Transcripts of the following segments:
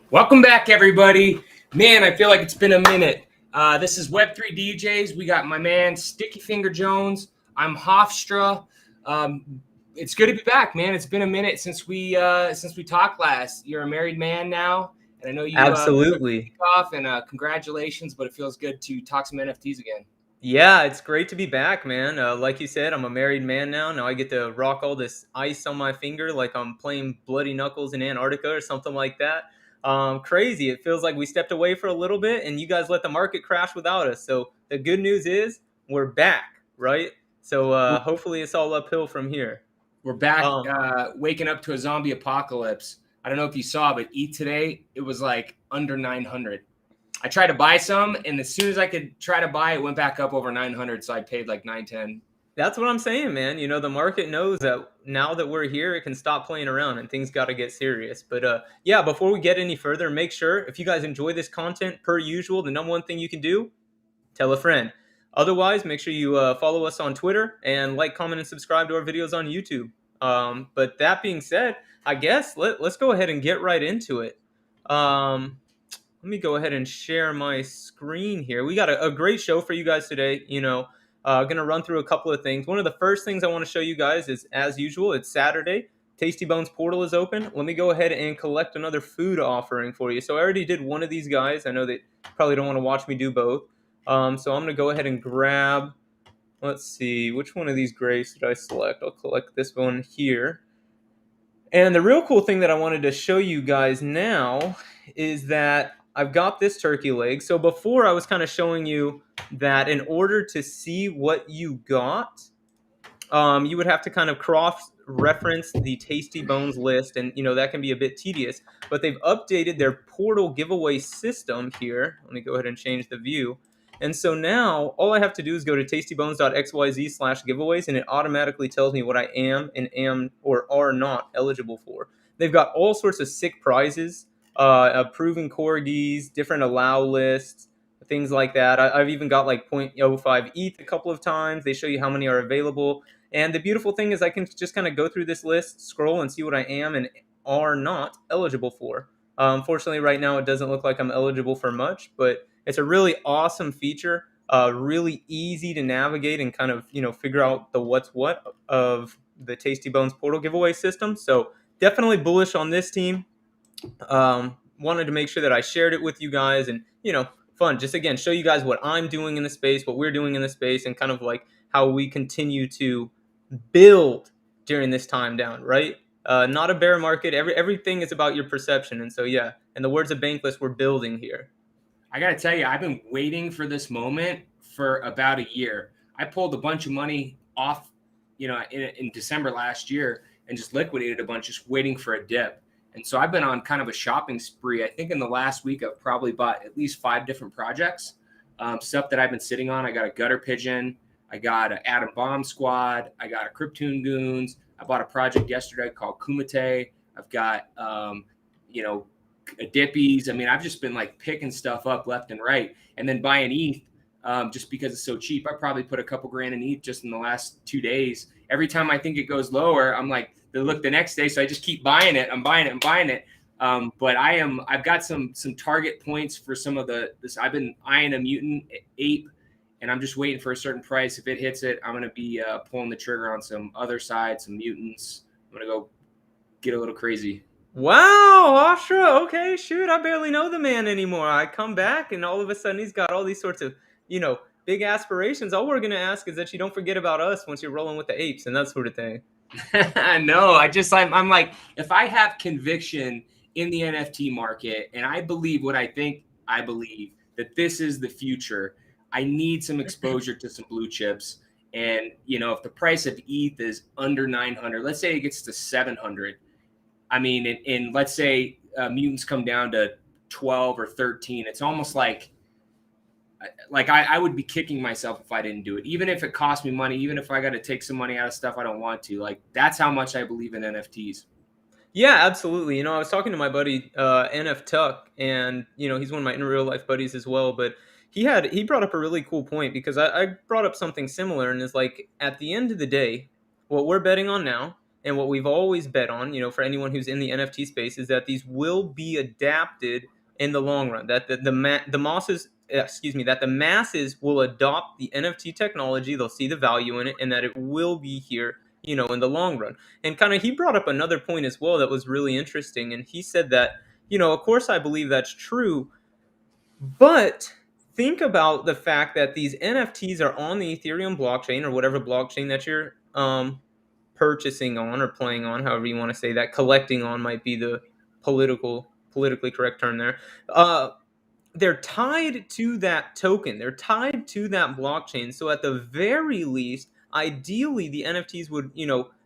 Welcome back, everybody. Man, I feel like it's been a minute. This is Web3 DJs. We got my man Sticky Finger Jones. I'm Hofstra. It's good to be back, man. It's been a minute since we talked last. You're a married man now, and I know you took the Absolutely. week off. And congratulations, but it feels good to talk some NFTs again. Yeah, it's great to be back, man. Like you said, I'm a married man now. Now I get to rock all this ice on my finger like I'm playing Bloody Knuckles in Antarctica or something like that. Crazy. It feels like we stepped away for a little bit and you guys let the market crash without us. So the good news is we're back, right? So We're, hopefully it's all uphill from here. we're back, Um, waking up to a zombie apocalypse. I don't know if you saw, but ETH today, it was like under 900. I tried to buy some, and as soon as I could try to buy it, went back up over 900. So I paid like 910. That's what I'm saying, man. You know, the market knows that now that we're here, it can stop playing around and things got to get serious. But yeah, before we get any further, make sure if you guys enjoy this content, per usual, the number one thing you can do, tell a friend. Otherwise, make sure you follow us on Twitter and like, comment, and subscribe to our videos on YouTube. But that being said, I guess let's go ahead and get right into it. Let me go ahead and share my screen here. We got a great show for you guys today. Going to run through a couple of things. One of the first things I want to show you guys is, as usual, it's Saturday. Tasty Bones portal is open. Let me go ahead and collect another food offering for you. So I already did one of these guys. I know that you probably don't want to watch me do both. So I'm going to go ahead and grab, let's see, which one of these grays did I select? I'll collect this one here. And the real cool thing that I wanted to show you guys now is that I've got this turkey leg. So before I was kind of showing you that in order to see what you got, you would have to kind of cross-reference the Tasty Bones list, and that can be a bit tedious. But they've updated their portal giveaway system here. Let me go ahead and change the view. And so now all I have to do is go to tastybones.xyz/giveaways, and it automatically tells me what I am and am or are not eligible for. They've got all sorts of sick prizes, approving corgis, different allow lists, things like that. I've even got like 0.05 ETH a couple of times. They show you how many are available. And the beautiful thing is I can just kind of go through this list, scroll, and see what I am and are not eligible for. Unfortunately, right now it doesn't look like I'm eligible for much, but it's a really awesome feature, really easy to navigate and kind of figure out the what's what of the Tasty Bones portal giveaway system. So definitely bullish on this team. Wanted to make sure that I shared it with you guys, and fun. Just again, show you guys what I'm doing in the space, what we're doing in the space, and kind of like how we continue to build during this time down, right? Not a bear market. Everything is about your perception. And so, yeah, in the words of Bankless, we're building here. I got to tell you, I've been waiting for this moment for about a year. I pulled a bunch of money off, in December last year and just liquidated a bunch, just waiting for a dip. And so I've been on kind of a shopping spree. I think in the last week, I've probably bought at least 5 different projects, stuff that I've been sitting on. I got a gutter pigeon. I got an Atom Bomb Squad. I got a cryptoonz. I bought a project yesterday called Kumite. I've got, dippies. I mean, I've just been like picking stuff up left and right, and then buying ETH just because it's so cheap. I probably put a couple grand in ETH just in the last 2 days. Every time I think it goes lower, I'm like, look the next day. So I just keep buying it. I'm buying it. But I've got some target points for some of this. I've been eyeing a mutant ape, and I'm just waiting for a certain price. If it hits it, I'm going to be pulling the trigger on some otherside, some mutants. I'm going to go get a little crazy. Wow, Ashra. Okay, shoot, I barely know the man anymore. I come back, and all of a sudden he's got all these sorts of, big aspirations. All we're going to ask is that you don't forget about us once you're rolling with the apes and that sort of thing. No, I'm like, if I have conviction in the NFT market and I believe what I believe that this is the future, I need some exposure to some blue chips. And, if the price of ETH is under 900, let's say it gets to 700. I mean, and let's say mutants come down to 12 or 13. It's almost like I would be kicking myself if I didn't do it, even if it cost me money, even if I got to take some money out of stuff I don't want to. Like, that's how much I believe in NFTs. Yeah, absolutely. I was talking to my buddy NF Tuck, and he's one of my in real life buddies as well. But he brought up a really cool point, because I brought up something similar, and is like, at the end of the day, what we're betting on now, and what we've always bet on, for anyone who's in the NFT space, is that these will be adapted in the long run. That the masses, that the masses will adopt the NFT technology. They'll see the value in it, and that it will be here, in the long run. And kind of, he brought up another point as well that was really interesting, and he said that, of course, I believe that's true, but think about the fact that these NFTs are on the Ethereum blockchain, or whatever blockchain that you're purchasing on or playing on, however you want to say that. Collecting on might be the politically correct term there. They're tied to that token. They're tied to that blockchain. So at the very least, ideally, the NFTs would,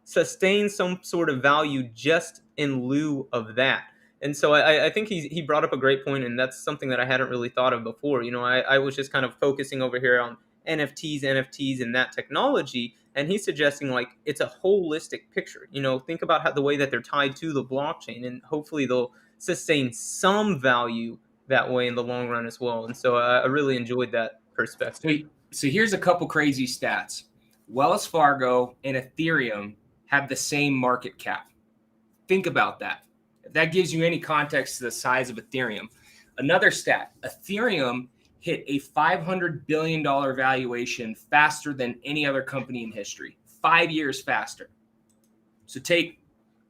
sustain some sort of value just in lieu of that. And so I think he brought up a great point, and that's something that I hadn't really thought of before. I was just kind of focusing over here on NFTs, and that technology, and he's suggesting like it's a holistic picture. Think about how the way that they're tied to the blockchain, and hopefully they'll sustain some value that way in the long run as well. And so I really enjoyed that perspective. So here's a couple crazy stats. Wells Fargo and Ethereum have the same market cap. Think about that. If that gives you any context to the size of Ethereum. Another stat, Ethereum hit a $500 billion valuation faster than any other company in history. 5 years faster. So take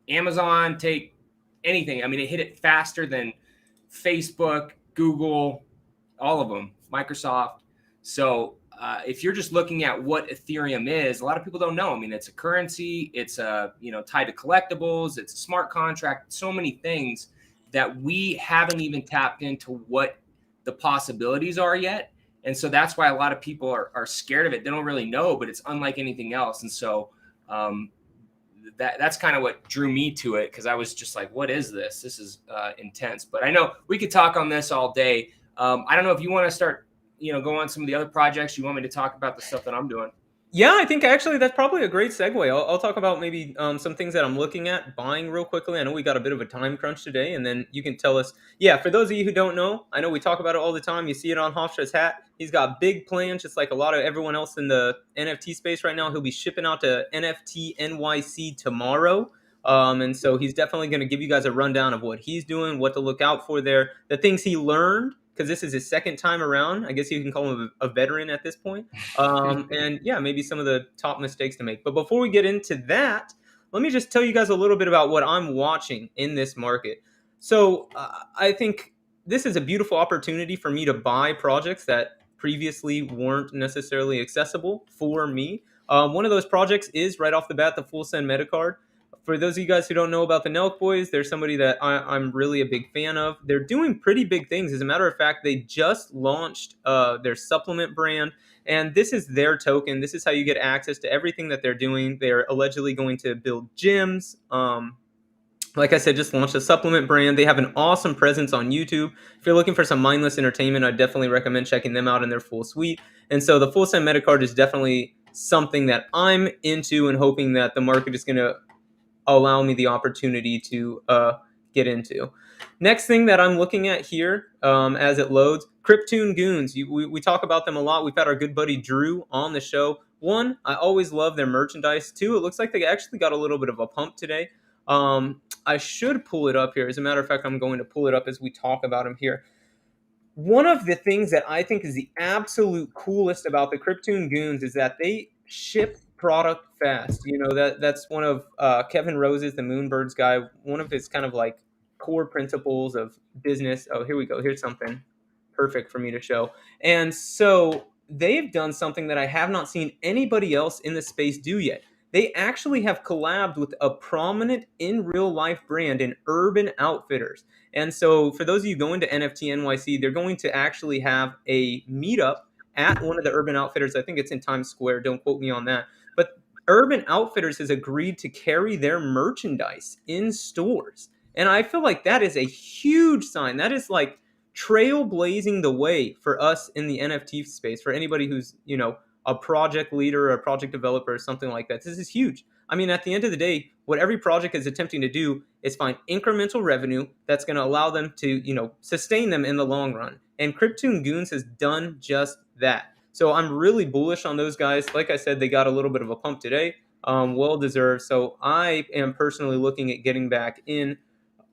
Amazon, take anything. I mean, it hit it faster than Facebook, Google, all of them, Microsoft. So if you're just looking at what Ethereum is, a lot of people don't know. I mean, it's a currency. It's tied to collectibles. It's a smart contract. So many things that we haven't even tapped into what the possibilities are yet. And so that's why a lot of people are scared of it. They don't really know, but it's unlike anything else. And so that's kind of what drew me to it, because I was just like, what is this? This is intense. But I know we could talk on this all day. I don't know if you want to start, go on some of the other projects. You want me to talk about the stuff that I'm doing? Yeah, I think actually that's probably a great segue. I'll talk about maybe some things that I'm looking at buying real quickly. I know we got a bit of a time crunch today, and then you can tell us. Yeah, for those of you who don't know, I know we talk about it all the time. You see it on Hofstra's hat. He's got big plans, just like a lot of everyone else in the NFT space right now. He'll be shipping out to NFT NYC tomorrow. And so he's definitely going to give you guys a rundown of what he's doing, what to look out for there, the things he learned, because this is his second time around. I guess you can call him a veteran at this point. And yeah, maybe some of the top mistakes to make. But before we get into that, let me just tell you guys a little bit about what I'm watching in this market. So I think this is a beautiful opportunity for me to buy projects that previously weren't necessarily accessible for me. One of those projects is right off the bat the Full Send Metacard. For those of you guys who don't know about the Nelk Boys, they're somebody that I'm really a big fan of. They're doing pretty big things. As a matter of fact, they just launched their supplement brand, and this is their token. This is how you get access to everything that they're doing. They're allegedly going to build gyms. Like I said, just launched a supplement brand. They have an awesome presence on YouTube. If you're looking for some mindless entertainment, I definitely recommend checking them out in their full suite. And so the Full Send Metacard is definitely something that I'm into and hoping that the market is going to allow me the opportunity to get into. Next thing that I'm looking at here as it loads, degentoonz. We talk about them a lot. We've had our good buddy Drew on the show. One, I always love their merchandise. Two, it looks like they actually got a little bit of a pump today. I should pull it up here. As a matter of fact, I'm going to pull it up as we talk about them here. One of the things that I think is the absolute coolest about the degentoonz is that they ship product fast. That's one of Kevin Rose's, the Moonbirds guy, one of his kind of like core principles of business. Oh, here we go. Here's something perfect for me to show. And so they've done something that I have not seen anybody else in the space do yet. They actually have collabed with a prominent in real life brand in Urban Outfitters. And so for those of you going to NFT NYC, they're going to actually have a meetup at one of the Urban Outfitters. I think it's in Times Square. Don't quote me on that. But Urban Outfitters has agreed to carry their merchandise in stores. And I feel like that is a huge sign. That is like trailblazing the way for us in the NFT space, for anybody who's, a project leader or a project developer or something like that. This is huge. I mean, at the end of the day, what every project is attempting to do is find incremental revenue that's going to allow them to, sustain them in the long run. And degentoonz has done just that. So I'm really bullish on those guys. Like I said, they got a little bit of a pump today. Well deserved. So I am personally looking at getting back in,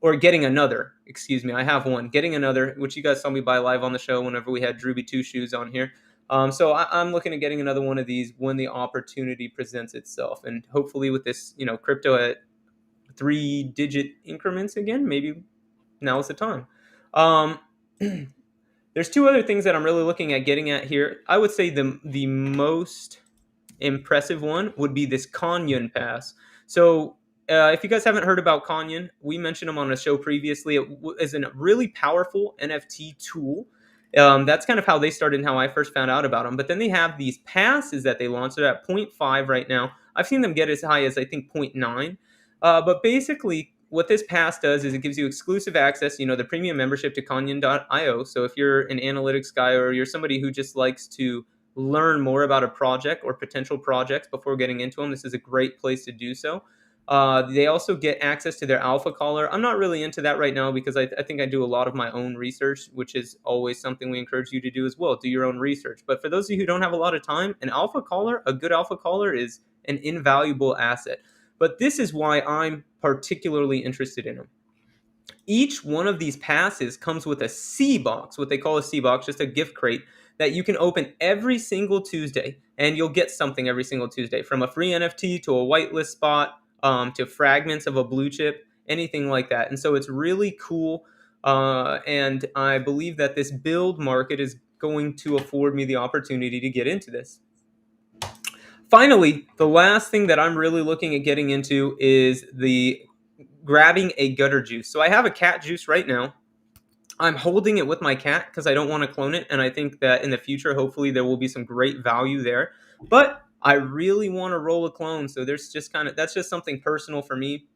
or getting another. Excuse me, I have one. Getting another, which you guys saw me buy live on the show whenever we had Drewby Two Shoes on here. So I'm looking at getting another one of these when the opportunity presents itself, and hopefully with this, crypto at 3-digit increments again, maybe now's the time. Um, there's two other things that I'm really looking at getting at here. I would say the most impressive one would be this Canyon Pass. So if you guys haven't heard about Canyon, we mentioned them on a show previously. It is a really powerful NFT tool. That's kind of how they started and how I first found out about them. But then they have these passes that they launched. They're at 0.5 right now. I've seen them get as high as, I think, 0.9. But basically, what this pass does is it gives you exclusive access, the premium membership to Canyon.io. So if you're an analytics guy, or you're somebody who just likes to learn more about a project or potential projects before getting into them, this is a great place to do so. They also get access to their alpha caller. I'm not really into that right now because I think I do a lot of my own research, which is always something we encourage you to do as well. Do your own research. But for those of you who don't have a lot of time, an alpha caller, a good alpha caller, is an invaluable asset. But this is why I'm particularly interested in them. Each one of these passes comes with a C box, what they call a C box, just a gift crate that you can open every single Tuesday, and you'll get something every single Tuesday, from a free NFT to a whitelist spot, to fragments of a blue chip, anything like that. And so it's really cool. And I believe that this build market is going to afford me the opportunity to get into this. Finally, the last thing that I'm really looking at getting into is the grabbing a gutter juice. So I have a cat juice right now. I'm holding it with my cat because I don't want to clone it, and I think that in the future, hopefully, there will be some great value there. But I really want to roll a clone, so that's just something personal for me.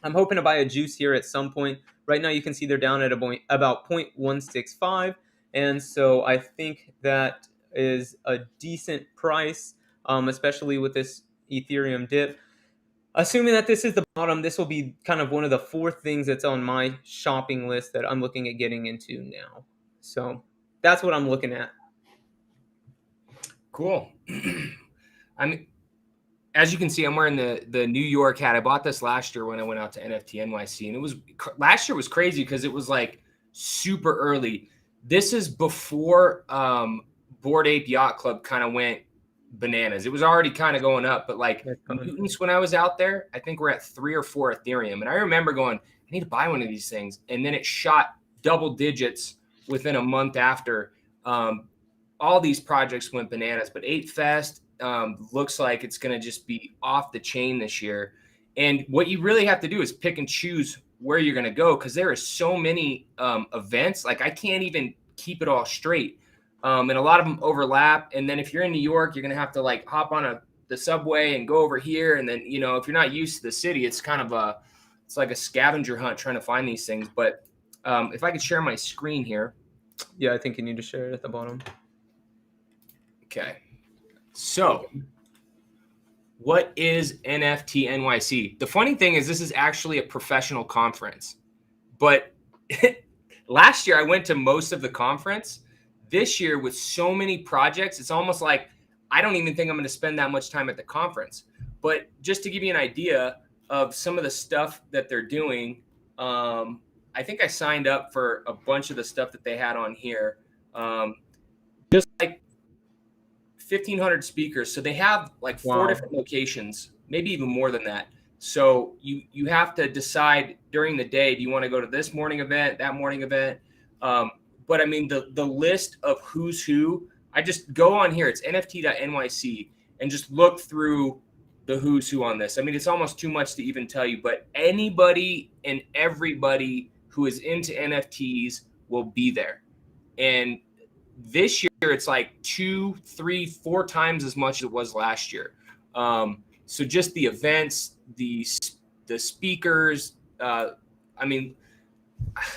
I'm hoping to buy a juice here at some point. Right now, you can see they're down at about 0.165, and so I think that is a decent price, especially with this Ethereum dip. Assuming that this is the bottom, this will be kind of one of the 4 things that's on my shopping list that I'm looking at getting into now. So that's what I'm looking at. Cool. I mean, as you can see, I'm wearing the New York hat. I bought this last year when I went out to NFT NYC, and last year was crazy because it was like super early. This is before Bored Ape Yacht Club kind of went bananas. It was already kind of going up, but like mutants, when I was out there, I think we're at 3 or 4 Ethereum, and I remember going, I need to buy one of these things, and then it shot double digits within a month after. All these projects went bananas, but 8 Fest looks like it's going to just be off the chain this year. And what you really have to do is pick and choose where you're going to go, because there are so many events. Like, I can't even keep it all straight. And a lot of them overlap. And then if you're in New York, you're going to have to like hop on the subway and go over here. And then, if you're not used to the city, it's kind of it's like a scavenger hunt trying to find these things. But if I could share my screen here. Yeah, I think you need to share it at the bottom. Okay. So what is NFT NYC? The funny thing is, this is actually a professional conference, but last year I went to most of the conference. This year, with so many projects, it's almost like I don't even think I'm going to spend that much time at the conference. But just to give you an idea of some of the stuff that they're doing, I think I signed up for a bunch of the stuff that they had on here. Just like 1,500 speakers. So they have like 4 different locations, maybe even more than that. So you have to decide during the day, do you want to go to this morning event, that morning event? But I mean, the list of who's who, I just go on here. It's nft.nyc and just look through the who's who on this. I mean, it's almost too much to even tell you, but anybody and everybody who is into NFTs will be there. And this year, it's like 2, 3, 4 times as much as it was last year. So just the events, the speakers, I mean,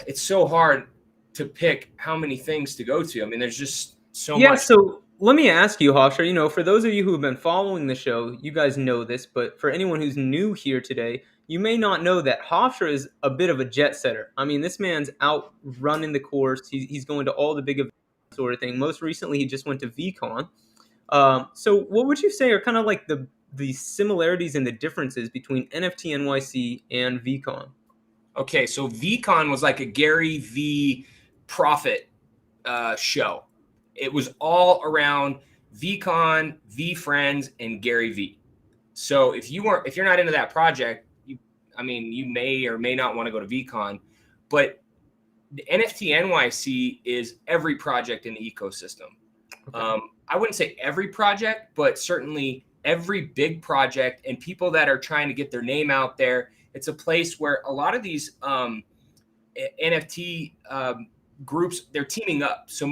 it's so hard to pick how many things to go to. I mean, there's just so much. Yeah, so let me ask you, Hofstra, for those of you who have been following the show, you guys know this, but for anyone who's new here today, you may not know that Hofstra is a bit of a jet setter. I mean, this man's out running the course. He's going to all the big events, sort of thing. Most recently, he just went to VCon. So what would you say are kind of like the similarities and the differences between NFT NYC and VCon? Okay, so VCon was like a Gary V profit show. It was all around VCon, V Friends, and Gary V. So if you're not into that project, you may or may not want to go to VCon, but the NFT NYC is every project in the ecosystem. Okay. I wouldn't say every project, but certainly every big project and people that are trying to get their name out there. It's a place where a lot of these NFT groups, they're teaming up. So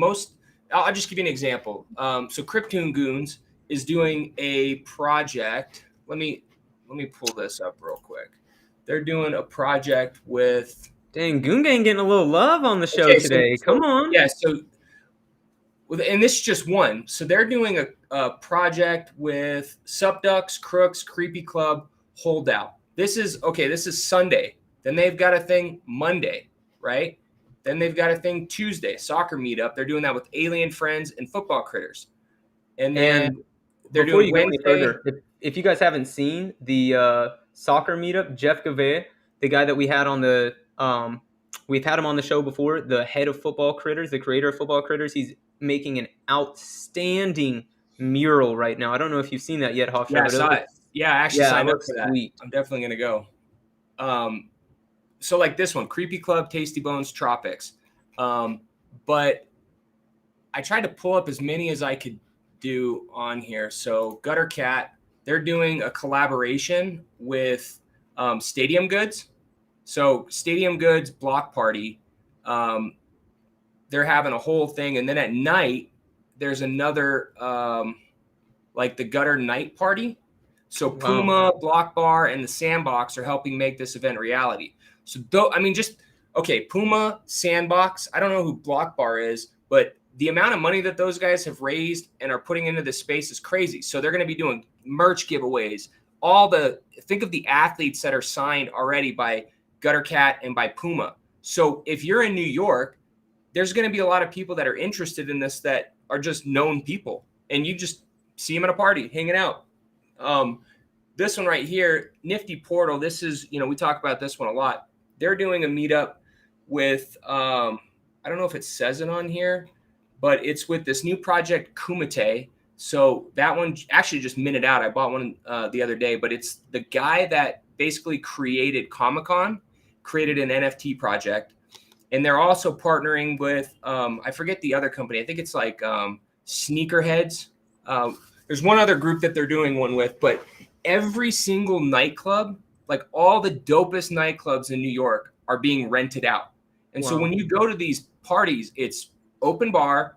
I'll just give you an example. So degentoonz is doing a project. Let me pull this up real quick. They're doing a project with. Dang, Goongang getting a little love on the show Okay, today. Come on. Yeah, so and this is just one. So they're doing a project with Subducks, Crooks, Creepy Club, Holdout. This is Sunday. Then they've got a thing Monday, right? Then they've got a thing Tuesday, soccer meetup. They're doing that with Alien Friends and Football Critters. And then they're before doing you go any Wednesday. further, if you guys haven't seen the soccer meetup, Jeff Gave, the guy that we had on the we've had him on the show before, the head of Football Critters, the creator of Football Critters, he's making an outstanding mural right now. I don't know if you've seen that yet, Hofstra. Yeah, I saw it. Yeah, I actually signed up for that. Sweet. I'm definitely going to go. So like this one, Creepy Club, Tasty Bones, Tropics. But I tried to pull up as many as I could do on here. So Gutter Cat, they're doing a collaboration with Stadium Goods. So Stadium Goods Block Party, they're having a whole thing. And then at night, there's another like the Gutter Night Party. So Puma, Block Bar, and the Sandbox are helping make this event reality. So Puma, Sandbox, I don't know who Block Bar is, but the amount of money that those guys have raised and are putting into this space is crazy. So they're going to be doing merch giveaways. Think of the athletes that are signed already by Gutter Cat and by Puma. So if you're in New York, there's going to be a lot of people that are interested in this that are just known people. And you just see them at a party, hanging out. This one right here, Nifty Portal. This is, we talk about this one a lot. They're doing a meetup with, I don't know if it says it on here, but it's with this new project, Kumite. So that one actually just minted out. I bought one the other day, but it's the guy that basically created Comic-Con, created an NFT project. And they're also partnering with, I forget the other company. I think it's like Sneakerheads. There's one other group that they're doing one with, but every single nightclub, like all the dopest nightclubs in New York, are being rented out. And so when you go to these parties, it's open bar,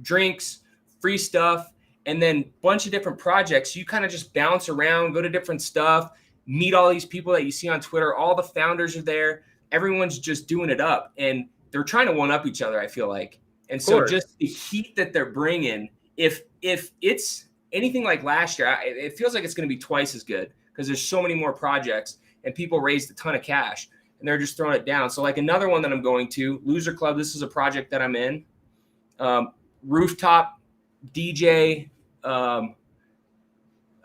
drinks, free stuff, and then a bunch of different projects. You kind of just bounce around, go to different stuff, meet all these people that you see on Twitter. All the founders are there. Everyone's just doing it up, and they're trying to one up each other, I feel like. And so just the heat that they're bringing, if it's anything like last year, it feels like it's going to be twice as good because there's so many more projects and people raised a ton of cash and they're just throwing it down. So like another one that I'm going to, Loser Club, this is a project that I'm in. Rooftop DJ,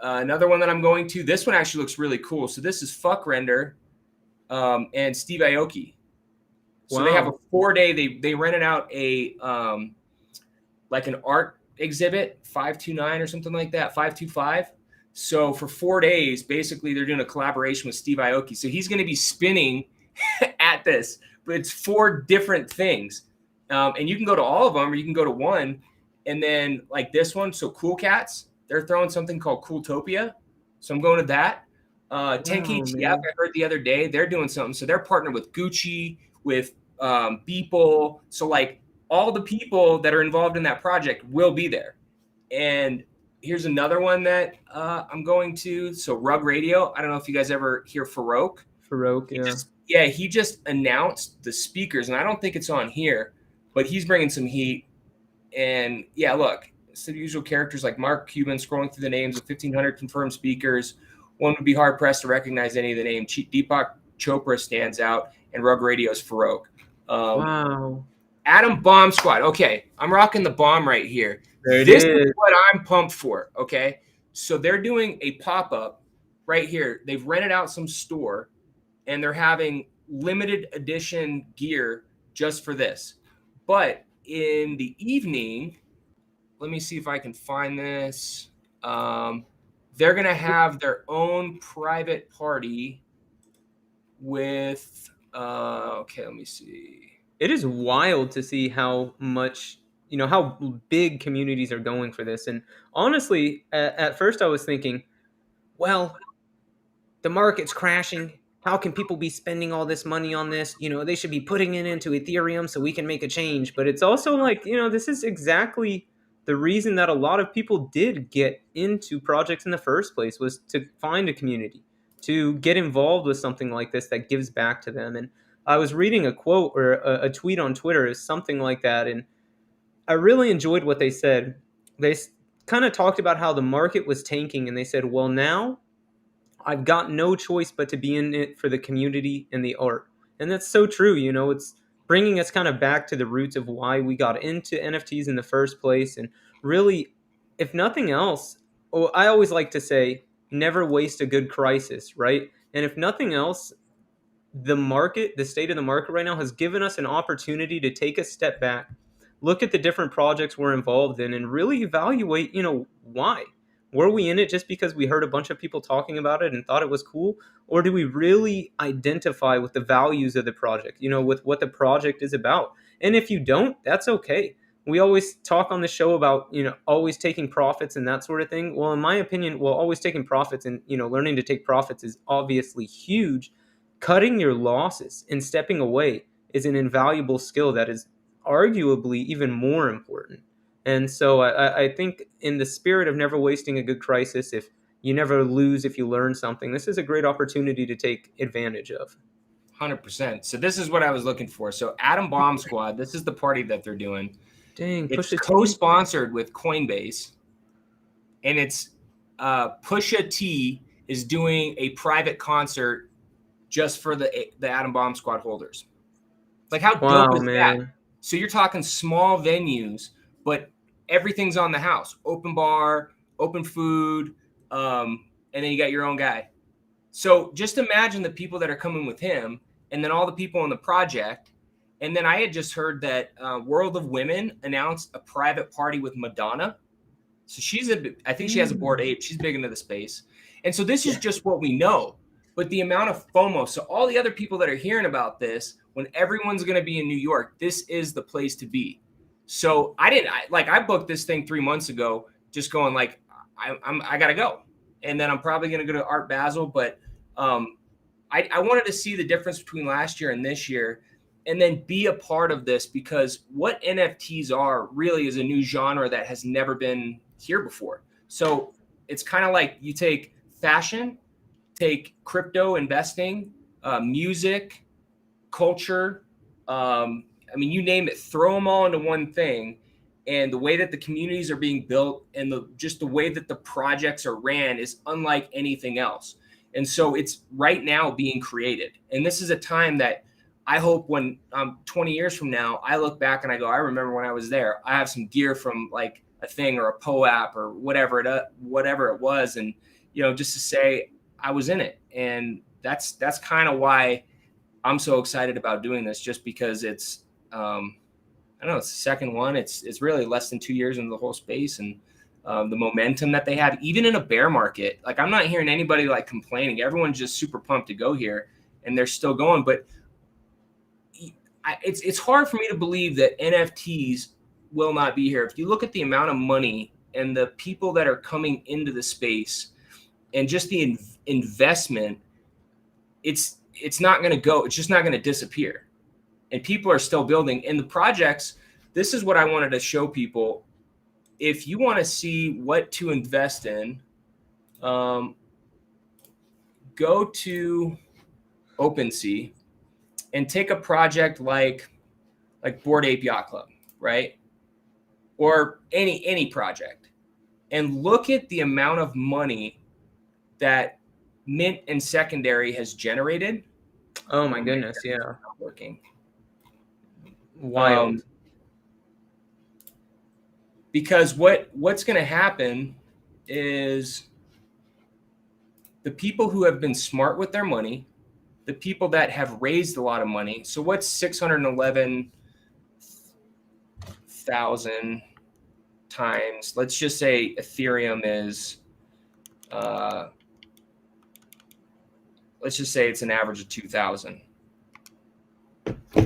another one that I'm going to. This one actually looks really cool. So this is Fuck Render and Steve Aoki. So they have a 4-day, they rented out a like an art exhibit, 529 or something like that, 525. So for 4 days, basically they're doing a collaboration with Steve Aoki. So he's going to be spinning at this, but it's 4 different things. And you can go to all of them or you can go to one. And then like this one, so Cool Cats, they're throwing something called Cooltopia. So I'm going to that. 10KTF, I heard the other day, they're doing something. So they're partnered with Gucci, with Beeple. So like all the people that are involved in that project will be there. And here's another one that I'm going to. So Rug Radio. I don't know if you guys ever hear Farouk. He just announced the speakers, and I don't think it's on here, but he's bringing some heat. And yeah, look, it's the usual characters like Mark Cuban scrolling through the names of 1,500 confirmed speakers. One would be hard pressed to recognize any of the names. Deepak Chopra stands out, and Rug Radio's Farouk. Wow. Atom Bomb Squad. Okay, I'm rocking the bomb right here. There it This is is. what I'm pumped for. Okay. So they're doing a pop-up right here. They've rented out some store and they're having limited edition gear just for this. But in the evening, let me see if I can find this. They're going to have their own private party with, okay, let me see. It is wild to see how much, how big communities are going for this. And honestly, at first I was thinking, well, the market's crashing. How can people be spending all this money on this? They should be putting it into Ethereum so we can make a change. But it's also like, this is exactly the reason that a lot of people did get into projects in the first place, was to find a community, to get involved with something like this that gives back to them. And I was reading a quote or a tweet on Twitter, is something like that. And I really enjoyed what they said. They kind of talked about how the market was tanking, and they said, well, now I've got no choice but to be in it for the community and the art. And that's so true. It's bringing us kind of back to the roots of why we got into NFTs in the first place. And really, if nothing else, I always like to say, never waste a good crisis, right? And if nothing else, the state of the market right now has given us an opportunity to take a step back, look at the different projects we're involved in, and really evaluate, why. Were we in it just because we heard a bunch of people talking about it and thought it was cool? Or do we really identify with the values of the project, with what the project is about? And if you don't, that's okay. We always talk on the show about, always taking profits and that sort of thing. Well, in my opinion, always taking profits and, learning to take profits is obviously huge. Cutting your losses and stepping away is an invaluable skill that is arguably even more important. And so I think, in the spirit of never wasting a good crisis, if you never lose, if you learn something, this is a great opportunity to take advantage of. 100%. So this is what I was looking for. So Atom Bomb Squad, this is the party that they're doing. Dang, It's Pusha T. co-sponsored with Coinbase, and it's Pusha T is doing a private concert just for the Atom Bomb Squad holders. Like, how dope Wow, is that? man. So you're talking small venues, but everything's on the house. Open bar, open food, and then you got your own guy. So just imagine the people that are coming with him, and then all the people on the project. And then I had just heard that World of Women announced a private party with Madonna. So I think she has a Bored Ape. She's big into the space. And so this is just what we know. But the amount of FOMO, so all the other people that are hearing about this, when everyone's going to be in New York, this is the place to be. So I booked this thing 3 months ago, just going like, I got to go. And then I'm probably going to go to Art Basel. But I wanted to see the difference between last year and this year, and then be a part of this, because what NFTs are really is a new genre that has never been here before. So it's kind of like you take fashion, take crypto investing, music, culture. You name it, throw them all into one thing. And the way that the communities are being built and just the way that the projects are ran is unlike anything else. And so it's right now being created. And this is a time that I hope when 20 years from now, I look back and I go, I remember when I was there. I have some gear from like a thing or a POAP or whatever it was. And, just to say I was in it. And that's kind of why I'm so excited about doing this, just because it's, I don't know, it's the second one. It's really less than 2 years into the whole space, and the momentum that they have, even in a bear market. Like, I'm not hearing anybody like complaining. Everyone's just super pumped to go here, and they're still going. But it's hard for me to believe that NFTs will not be here. If you look at the amount of money and the people that are coming into the space and just the investment, it's not going to go. It's just not going to disappear. And people are still building. And the projects, this is what I wanted to show people. If you want to see what to invest in, go to OpenSea and take a project like Bored Ape Yacht Club, right? Or any project, and look at the amount of money that Mint and Secondary has generated. Oh my goodness, yeah. Not working. Wild. Because what's going to happen is the people who have been smart with their money, the people that have raised a lot of money. So what's 611,000 times? Let's just say Ethereum is, let's just say it's an average of 2,000.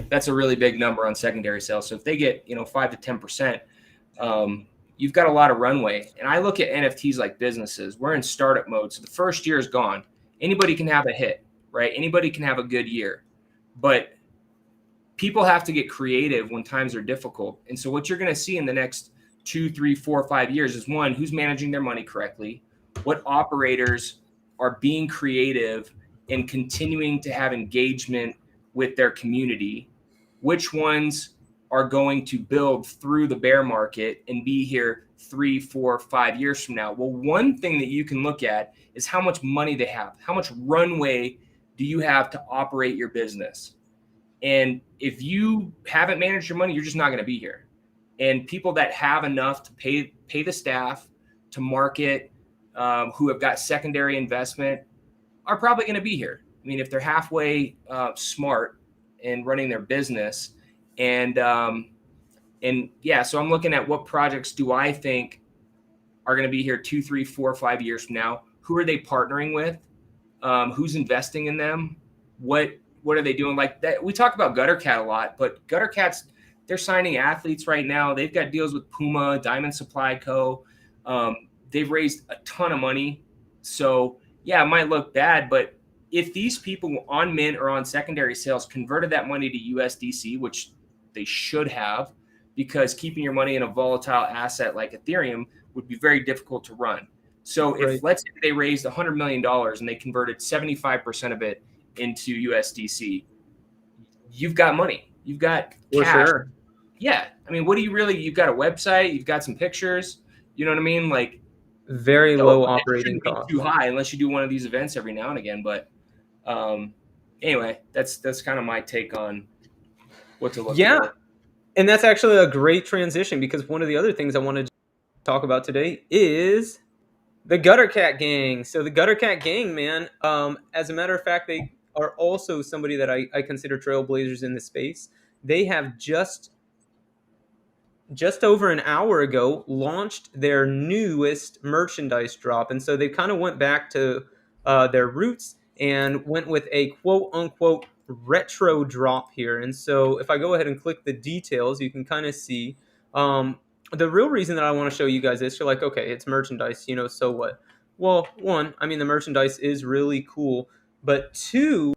That's a really big number on secondary sales. So if they get 5 to 10%, you've got a lot of runway. And I look at NFTs like businesses. We're in startup mode, so the first year is gone. Anybody can have a hit, right? Anybody can have a good year, but people have to get creative when times are difficult. And so what you're going to see in the next 2, 3, 4, 5 years is, one, who's managing their money correctly, what operators are being creative and continuing to have engagement with their community, which ones are going to build through the bear market and be here 3, 4, 5 years from now. Well, one thing that you can look at is how much money they have. How much runway do you have to operate your business? And if you haven't managed your money, you're just not going to be here. And people that have enough to pay the staff, to market, who have got secondary investment, are probably going to be here. I mean, if they're halfway smart in running their business, and yeah, so I'm looking at what projects do I think are going to be here 2, 3, 4, 5 years from now. Who are they partnering with? Who's investing in them? What are they doing? Like that, we talk about Gutter Cat a lot, but Gutter Cat's, they're signing athletes right now. They've got deals with Puma, Diamond Supply Co. They've raised a ton of money. So yeah, it might look bad, but if these people on mint or on secondary sales converted that money to USDC, which they should have, because keeping your money in a volatile asset like Ethereum would be very difficult to run. So if, let's say they raised $100 million and they converted 75% of it into USDC, you've got money. You've got cash. Sure. Yeah. I mean, what do you really, you've got a website, you've got some pictures, you know what I mean? Like, very low operating cost. Too high unless you do one of these events every now and again. But anyway, that's kind of my take on what to look for. And that's actually a great transition, because one of the other things I wanted to talk about today is the Gutter Cat Gang. So the Gutter Cat Gang, man, as a matter of fact, they are also somebody that I consider trailblazers in the space. They have just over an hour ago launched their newest merchandise drop. And so they kind of went back to their roots and went with a quote unquote retro drop here. And so if I go ahead and click the details, you can kind of see the real reason that I want to show you guys this. You're like, okay, it's merchandise, so what? Well, one, I mean, the merchandise is really cool, but two,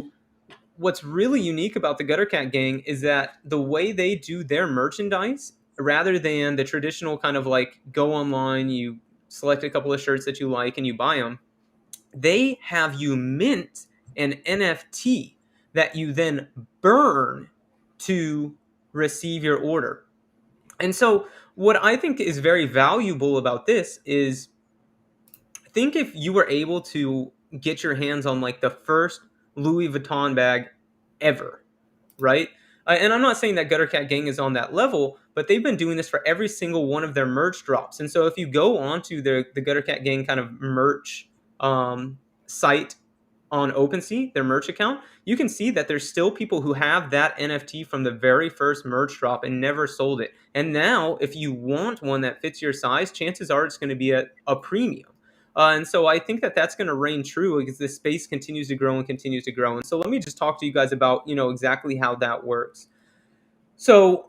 what's really unique about the Gutter Cat Gang is that the way they do their merchandise, rather than the traditional kind of like go online, you select a couple of shirts that you like and you buy them, they have you mint an NFT that you then burn to receive your order. And so what I think is very valuable about this is, think if you were able to get your hands on like the first Louis Vuitton bag ever, right? And I'm not saying that Gutter Cat Gang is on that level, but they've been doing this for every single one of their merch drops. And so if you go onto the Gutter Cat Gang kind of merch site on OpenSea, their merch account, you can see that there's still people who have that NFT from the very first merch drop and never sold it. And now if you want one that fits your size, chances are it's going to be at a premium. And so I think that that's going to reign true because this space continues to grow and continues to grow. And so let me just talk to you guys about, exactly how that works. So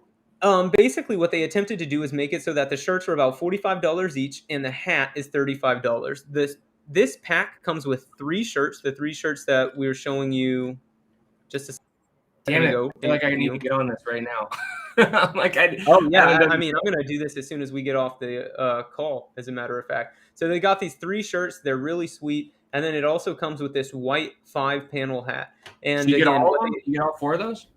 basically what they attempted to do is make it so that the shirts are about $45 each and the hat is $35. This pack comes with 3 shirts, the 3 shirts that we were showing you just a second ago. I feel like I need to get on this right now. I'm going to do this as soon as we get off the call, as a matter of fact. So they got these 3 shirts. They're really sweet. And then it also comes with this white 5-panel hat. And so you get all of them? You get all 4 of those?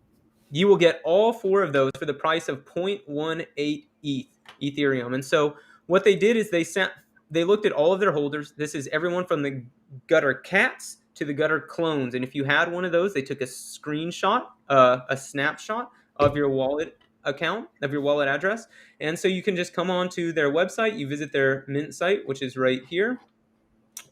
You will get all 4 of those for the price of 0.18 Ethereum. And so what they did is they looked at all of their holders. This is everyone from the Gutter Cats to the Gutter Clones. And if you had one of those, they took a screenshot, a snapshot of your wallet account, of your wallet address. And so you can just come on to their website, you visit their mint site, which is right here.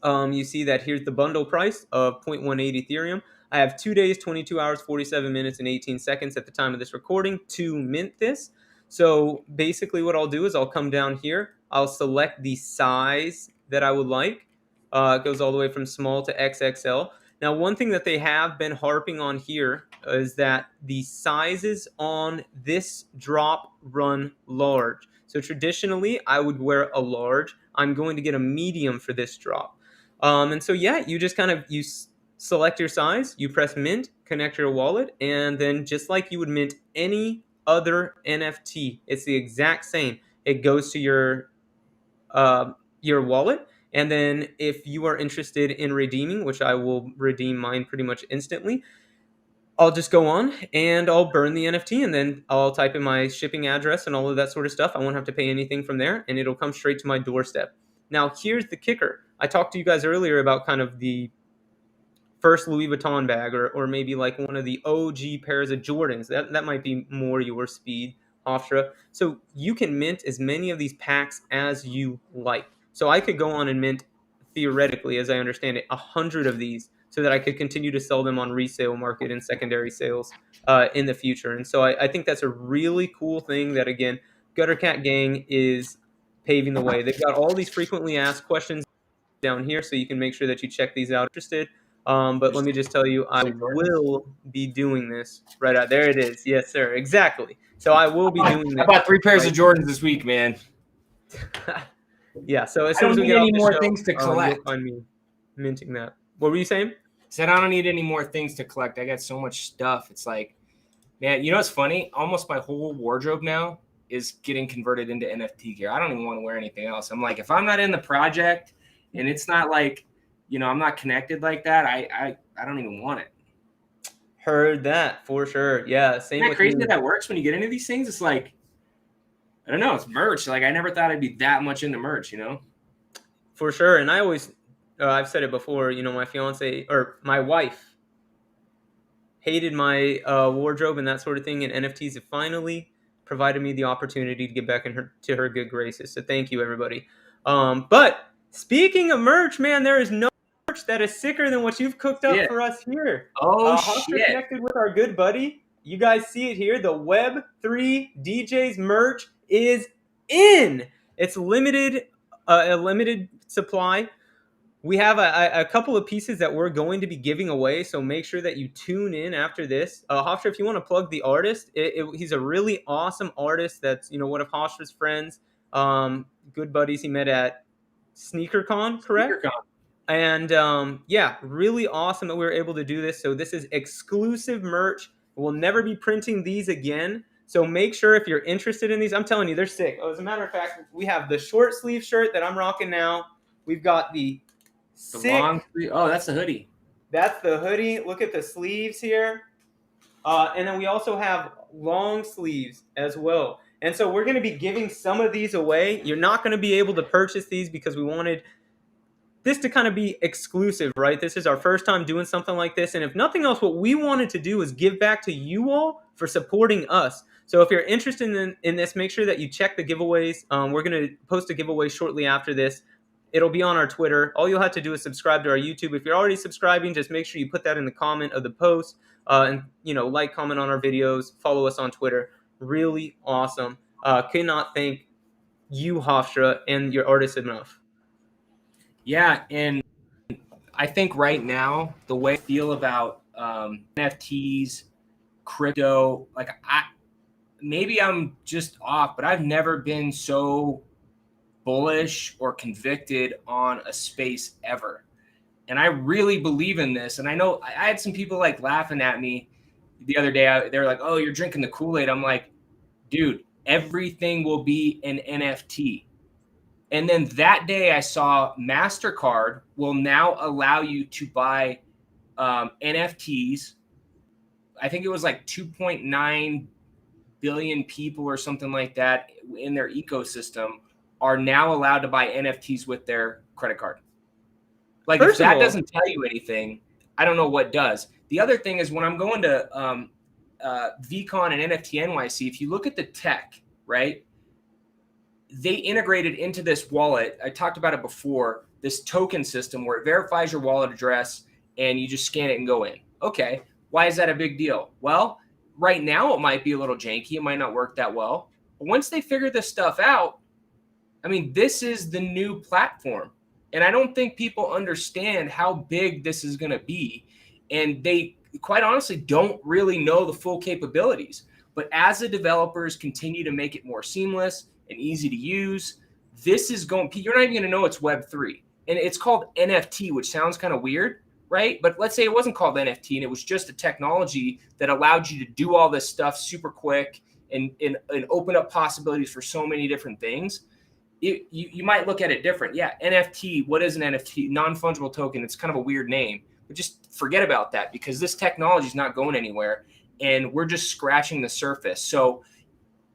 You see that here's the bundle price of 0.18 Ethereum. I have 2 days, 22 hours, 47 minutes, and 18 seconds at the time of this recording to mint this. So basically what I'll do is I'll come down here. I'll select the size that I would like. It goes all the way from small to XXL. Now, one thing that they have been harping on here is that the sizes on this drop run large. So traditionally, I would wear a large. I'm going to get a medium for this drop. And so, yeah, you just kind of, select your size, you press mint, connect your wallet, and then just like you would mint any other NFT, it's the exact same. It goes to your wallet. And then if you are interested in redeeming, which I will redeem mine pretty much instantly, I'll just go on and I'll burn the NFT, and then I'll type in my shipping address and all of that sort of stuff. I won't have to pay anything from there, and it'll come straight to my doorstep. Now, here's the kicker. I talked to you guys earlier about kind of the first Louis Vuitton bag, or maybe like one of the OG pairs of Jordans. That might be more your speed, Hofstra. So you can mint as many of these packs as you like. So I could go on and mint, theoretically, as I understand it, 100 of these, so that I could continue to sell them on resale market and secondary sales in the future. And so I think that's a really cool thing that, again, Gutter Cat Gang is paving the way. They've got all these frequently asked questions down here, so you can make sure that you check these out if you're interested. But let me just tell you, I will be doing this right out there. It is, yes, sir, exactly. So I will be doing this. I bought 3 pairs of Jordans this week, man. Yeah. So as soon as we get any more show, things to collect, you'll find me minting that. What were you saying? Said I don't need any more things to collect. I got so much stuff. It's like, man, you know what's funny? Almost my whole wardrobe now is getting converted into NFT gear. I don't even want to wear anything else. I'm like, if I'm not in the project and it's not like, you know, I'm not connected like that, I don't even want it. Heard that for sure. Yeah. Same. Isn't that crazy that works when you get into these things? It's like, I don't know, it's merch. Like, I never thought I'd be that much into merch, you know? For sure. And I always, I've said it before, you know, my fiance or my wife hated my wardrobe and that sort of thing. And NFTs have finally provided me the opportunity to get back to her good graces. So thank you, everybody. But speaking of merch, man, there is no merch that is sicker than what you've cooked up for us here. Oh, shit. Connected with our good buddy. You guys see it here. The Web3 DJs merch is in. It's limited, a limited supply. We have a couple of pieces that we're going to be giving away, so make sure that you tune in after this. Hofstra, if you want to plug the artist, he's a really awesome artist. That's, you know, one of Hofstra's friends, good buddies he met at SneakerCon, correct? SneakerCon. And yeah, really awesome that we were able to do this. So this is exclusive merch. We'll never be printing these again. So make sure if you're interested in these, I'm telling you, they're sick. Oh, as a matter of fact, we have the short sleeve shirt that I'm rocking now. We've got the long sleeve. Oh, that's the hoodie. That's the hoodie. Look at the sleeves here. And then we also have long sleeves as well. And so we're going to be giving some of these away. You're not going to be able to purchase these because we wanted this to kind of be exclusive, right? This is our first time doing something like this. And if nothing else, what we wanted to do is give back to you all for supporting us. So if you're interested in this, make sure that you check the giveaways. We're going to post a giveaway shortly after this. It'll be on our Twitter. All you'll have to do is subscribe to our YouTube. If you're already subscribing, just make sure you put that in the comment of the post. And, you know, like, comment on our videos. Follow us on Twitter. Really awesome. Cannot thank you, Hofstra, and your artists enough. Yeah, and I think right now, the way I feel about NFTs, crypto, like, maybe I'm just off, but I've never been so bullish or convicted on a space ever. And I really believe in this. And I know I had some people like laughing at me the other day. They were like, oh, you're drinking the Kool-Aid. I'm like, dude, everything will be an NFT. And then that day I saw MasterCard will now allow you to buy NFTs. I think it was like 2.9 billion people or something like that in their ecosystem are now allowed to buy NFTs with their credit card. Like, if that doesn't tell you anything, I don't know what does. The other thing is when I'm going to VCon and NFT NYC, if you look at the tech, right, they integrated into this wallet. I talked about it before, this token system where it verifies your wallet address and you just scan it and go in. Okay, why is that a big deal? Well, right now it might be a little janky. It might not work that well. But once they figure this stuff out, I mean, this is the new platform. And I don't think people understand how big this is going to be. And they, quite honestly, don't really know the full capabilities. But as the developers continue to make it more seamless and easy to use, this is going, you're not even going to know it's Web3. And it's called NFT, which sounds kind of weird, right? But let's say it wasn't called NFT and it was just a technology that allowed you to do all this stuff super quick and open up possibilities for so many different things. You might look at it different. Yeah, NFT, what is an NFT? Non-fungible token. It's kind of a weird name. But just forget about that because this technology is not going anywhere. And we're just scratching the surface. So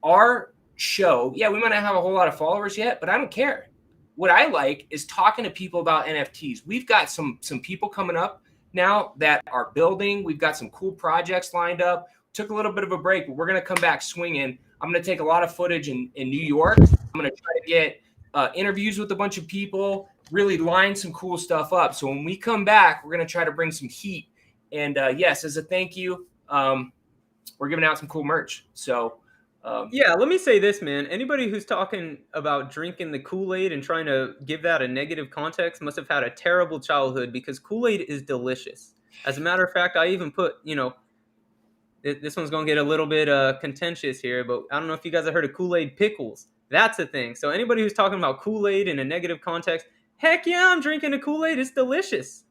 our show, yeah, we might not have a whole lot of followers yet, but I don't care. What I like is talking to people about NFTs. We've got some people coming up now that are building. We've got some cool projects lined up. Took a little bit of a break, but we're going to come back swinging. I'm going to take a lot of footage in New York. I'm going to try to get interviews with a bunch of people, really line some cool stuff up. So when we come back, we're going to try to bring some heat. And yes, as a thank you, we're giving out some cool merch. So yeah, let me say this, man. Anybody who's talking about drinking the Kool-Aid and trying to give that a negative context must have had a terrible childhood because Kool-Aid is delicious. As a matter of fact, I even put, this one's going to get a little bit contentious here, but I don't know if you guys have heard of Kool-Aid pickles. That's a thing. So anybody who's talking about Kool-Aid in a negative context, heck yeah, I'm drinking a Kool-Aid. It's delicious.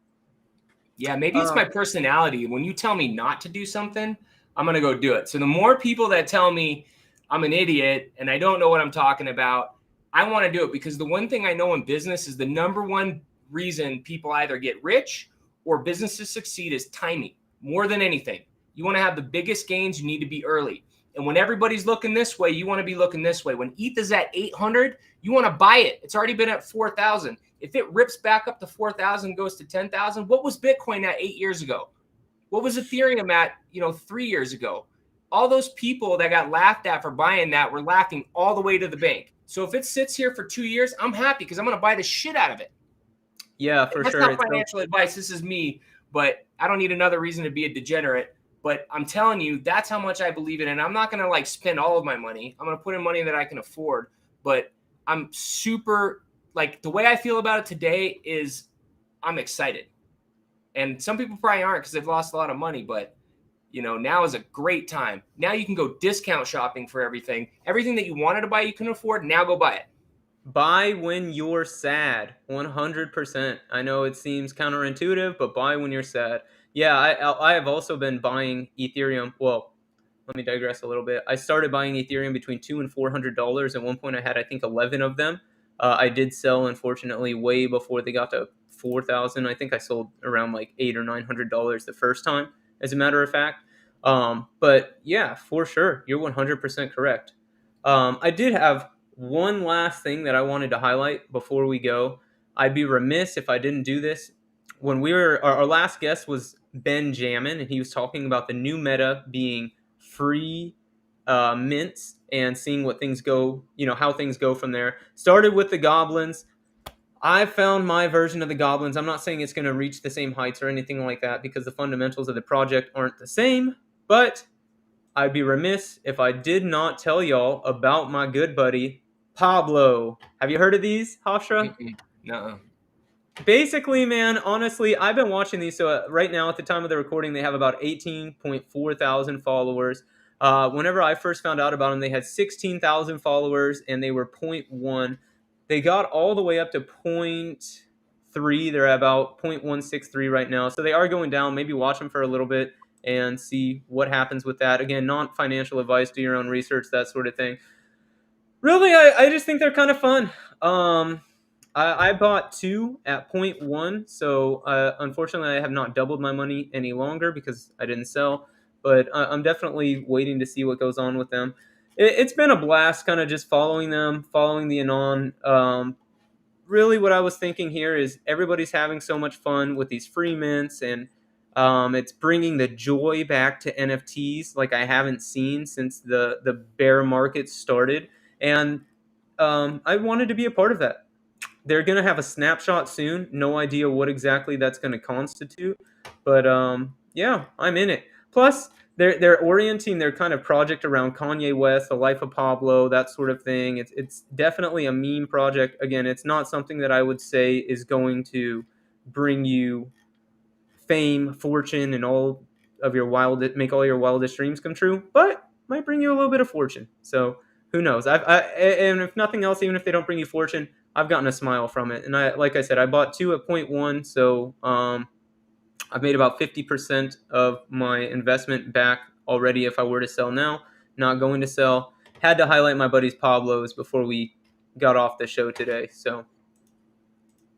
Yeah, maybe it's my personality. When you tell me not to do something, I'm going to go do it. So the more people that tell me I'm an idiot and I don't know what I'm talking about, I want to do it because the one thing I know in business is the number one reason people either get rich or businesses succeed is timing more than anything. You want to have the biggest gains, you need to be early. And when everybody's looking this way, you want to be looking this way. When ETH is at 800, you want to buy it. It's already been at 4,000. If it rips back up to 4,000, goes to 10,000, what was Bitcoin at 8 years ago? What was Ethereum at, 3 years ago? All those people that got laughed at for buying that were laughing all the way to the bank. So if it sits here for 2 years, I'm happy because I'm going to buy the shit out of it. Yeah, for sure. That's not financial advice. This is me, but I don't need another reason to be a degenerate. But I'm telling you, that's how much I believe in it. And I'm not going to spend all of my money. I'm going to put in money that I can afford. But I'm super, the way I feel about it today is I'm excited. And some people probably aren't because they've lost a lot of money. But, now is a great time. Now you can go discount shopping for everything. Everything that you wanted to buy, you can afford. Now go buy it. Buy when you're sad. 100%. I know it seems counterintuitive, but buy when you're sad. Yeah, I have also been buying Ethereum. Well, let me digress a little bit. I started buying Ethereum between $200 and $400. At one point, I had, I think, 11 of them. I did sell, unfortunately, way before they got to 4,000. I think I sold around $800 or $900 the first time, as a matter of fact. But yeah, for sure, you're 100% correct. I did have one last thing that I wanted to highlight before we go. I'd be remiss if I didn't do this. When our last guest was Ben Jamin, and he was talking about the new meta being free mints and seeing what things go, how things go from there. Started with the goblins. I found my version of the goblins. I'm not saying it's going to reach the same heights or anything like that because the fundamentals of the project aren't the same, but I'd be remiss if I did not tell y'all about my good buddy, Pablo. Have you heard of these, Hofstra? No. Basically, man, honestly, I've been watching these. So right now, at the time of the recording, they have about 18.4 thousand followers. Whenever I first found out about them, they had 16,000 followers, and they were 0.1. They got all the way up to 0.3. They're about 0.163 right now. So they are going down. Maybe watch them for a little bit and see what happens with that. Again, not financial advice. Do your own research, that sort of thing. Really, I just think they're kind of fun. I bought 2 at 0.1, so unfortunately I have not doubled my money any longer because I didn't sell, but I'm definitely waiting to see what goes on with them. It's been a blast kind of just following them, following the anon. Really what I was thinking here is everybody's having so much fun with these free mints, and It's bringing the joy back to NFTs like I haven't seen since the bear market started, and I wanted to be a part of that. They're going to have a snapshot soon. No idea what exactly that's going to constitute, but yeah, I'm in it. Plus, they're orienting their kind of project around Kanye West, the life of Pablo, that sort of thing. It's definitely a meme project. Again, it's not something that I would say is going to bring you fame, fortune, and all of your make all your wildest dreams come true, but might bring you a little bit of fortune. So who knows? And if nothing else, even if they don't bring you fortune, I've gotten a smile from it. And like I said, I bought 2 at 0.1, so I've made about 50% of my investment back already. If I were to sell now, not going to sell. Had to highlight my buddy's Pablo's before we got off the show today. So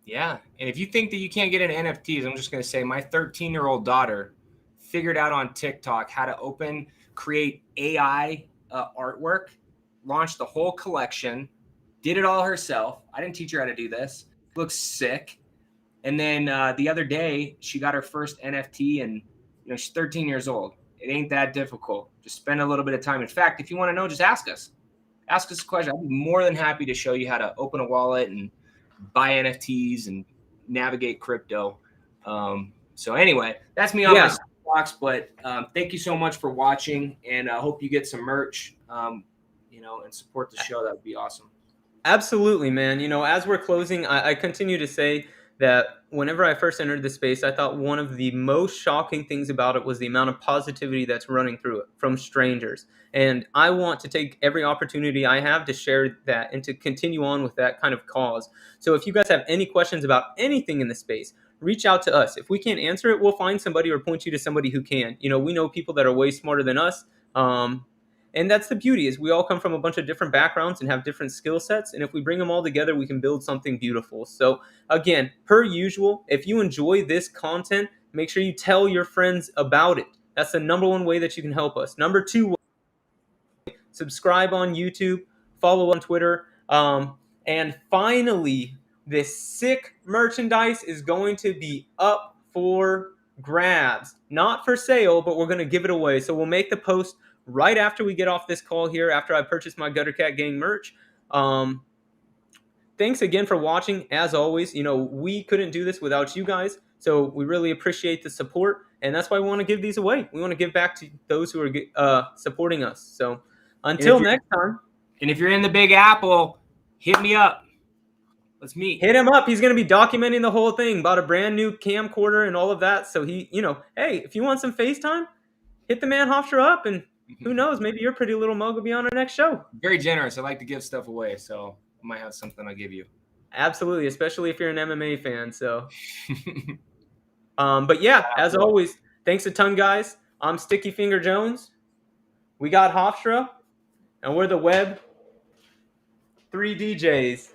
yeah, and if you think that you can't get into NFTs, I'm just going to say my 13-year-old daughter figured out on TikTok how to create AI artwork, launched the whole collection, did it all herself. I didn't teach her how to do this. Looks sick. And then the other day, she got her first NFT, and she's 13 years old. It ain't that difficult. Just spend a little bit of time. In fact, if you want to know, just ask us. Ask us a question. I'd be more than happy to show you how to open a wallet and buy NFTs and navigate crypto. So anyway, that's me on my soapbox. But thank you so much for watching, and I hope you get some merch, and support the show. That would be awesome. Absolutely, man. As we're closing, I continue to say that whenever I first entered the space, I thought one of the most shocking things about it was the amount of positivity that's running through it from strangers. And I want to take every opportunity I have to share that and to continue on with that kind of cause. So if you guys have any questions about anything in the space, reach out to us. If we can't answer it, we'll find somebody or point you to somebody who can. We know people that are way smarter than us. And that's the beauty, is we all come from a bunch of different backgrounds and have different skill sets. And if we bring them all together, we can build something beautiful. So again, per usual, if you enjoy this content, make sure you tell your friends about it. That's the number one way that you can help us. Number 2, subscribe on YouTube, follow on Twitter. And finally, this sick merchandise is going to be up for grabs. Not for sale, but we're going to give it away. So we'll make the post right after we get off this call here, after I purchase my Gutter Cat Gang merch. Thanks again for watching. As always, we couldn't do this without you guys. So we really appreciate the support. And that's why we want to give these away. We want to give back to those who are supporting us. So until next time. And if you're in the Big Apple, hit me up. Let's meet. Hit him up. He's going to be documenting the whole thing. Bought a brand new camcorder and all of that. So he, hey, if you want some FaceTime, hit the man Hofstra up, and who knows, maybe your pretty little mug will be on our next show. Very generous. I like to give stuff away, so I might have something I'll give you. Absolutely, especially if you're an MMA fan. So, but yeah, as always, thanks a ton, guys. I'm Sticky Finger Jones. We got Hofstra, and we're the Web 3 DJs.